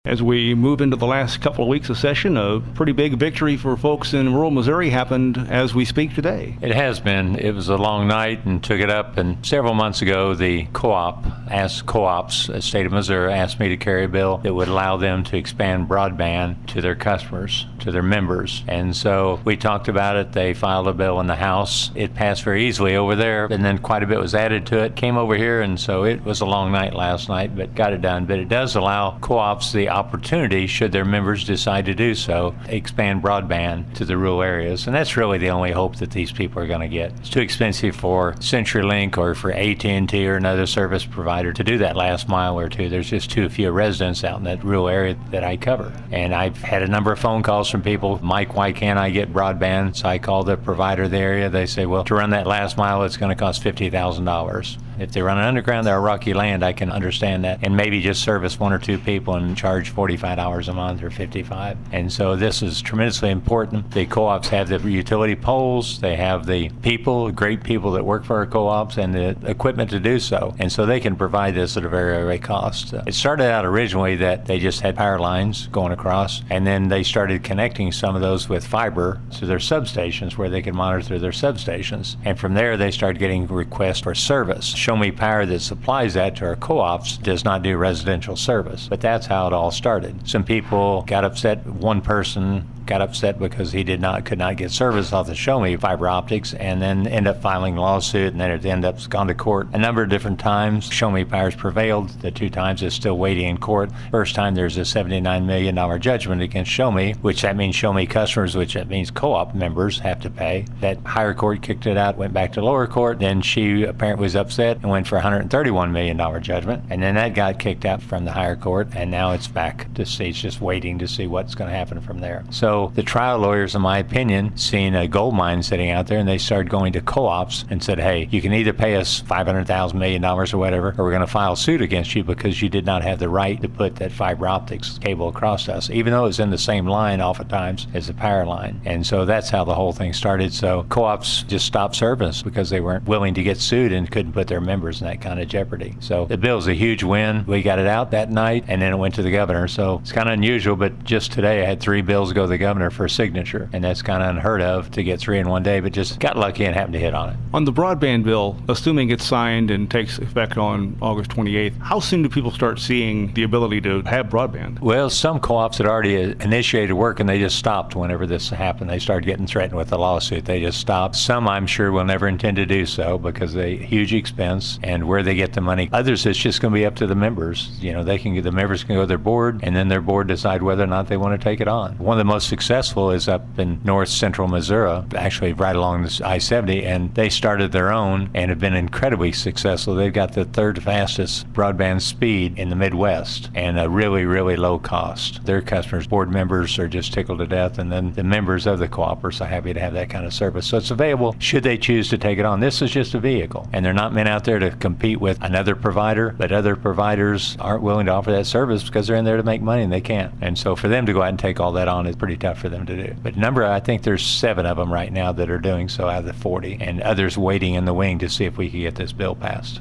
As we move into the last couple of weeks of session, a pretty big victory for folks in rural Missouri happened as we speak today. It has been. It was a long night and took it up. And several months ago, the co-ops, the state of Missouri, asked me to carry a bill that would allow them to expand broadband to their customers, to their members. And so we talked about it. They filed a bill in the House. It passed very easily over there, and then quite a bit was added to it. Came over here, and so it was a long night last night, but got it done. But it does allow co-ops the opportunity, should their members decide to do so, expand broadband to the rural areas. And that's really the only hope that these people are going to get. It's too expensive for CenturyLink or for AT&T or another service provider to do that last mile or two. There's just too few residents out in that rural area that I cover. And I've had a number of phone calls from people, Mike, why can't I get broadband? So I call the provider of the area. They say, well, to run that last mile, it's going to cost $50,000. If they run an underground, they're rocky land, I can understand that. And maybe just service one or two people and charge $45 a month or $55. And so this is tremendously important. The co-ops have the utility poles, they have the people, great people that work for our co-ops, and the equipment to do so. And so they can provide this at a very, very low cost. It started out originally that they just had power lines going across, and then they started connecting some of those with fiber to their substations where they could monitor their substations. And from there, they started getting requests for service. Show Me Power that supplies that to our co-ops does not do residential service. But that's how it all started. Some people got upset. One person got upset because he could not get service off the Show Me fiber optics, and then end up filing a lawsuit, and then it ended up gone to court a number of different times. Show Me Power's prevailed. The two times it's still waiting in court. First time there's a $79 million judgment against Show Me, which that means Show Me customers, which that means co-op members have to pay. That higher court kicked it out, went back to lower court. Then she apparently was upset and went for a $131 million judgment, and then that got kicked out from the higher court, and now it's back to see. It's just waiting to see what's going to happen from there. So the trial lawyers, in my opinion, seen a gold mine sitting out there, and they started going to co-ops and said, hey, you can either pay us $500,000 million or whatever, or we're going to file suit against you because you did not have the right to put that fiber optics cable across us, even though it's in the same line oftentimes as the power line. And so that's how the whole thing started. So co-ops just stopped service because they weren't willing to get sued and couldn't put their members in that kind of jeopardy. So the bill's a huge win. We got it out that night, and then it went to the governor. So it's kind of unusual, but just today I had 3 bills go to the governor for signature, and that's kind of unheard of to get 3 in one day, but just got lucky and happened to hit on it. On the broadband bill, assuming it's signed and takes effect on August 28th, how soon do people start seeing the ability to have broadband? Well, some co-ops had already initiated work, and they just stopped whenever this happened. They started getting threatened with a lawsuit. They just stopped. Some, I'm sure, will never intend to do so because they huge expense and where they get the money. Others, it's just going to be up to the members. You know, the members can go to their board, and then their board decide whether or not they want to take it on. One of the most successful is up in north central Missouri, actually right along this I-70, and they started their own and have been incredibly successful. They've got the 3rd fastest broadband speed in the Midwest and a really, really low cost. Their customers, board members, are just tickled to death, and then the members of the co-op are so happy to have that kind of service. So it's available should they choose to take it on. This is just a vehicle, and they're not meant out there to compete with another provider, but other providers aren't willing to offer that service because they're in there to make money and they can't. And so for them to go out and take all that on is pretty tough for them to do. But I think there's 7 of them right now that are doing so out of the 40, and others waiting in the wing to see if we can get this bill passed.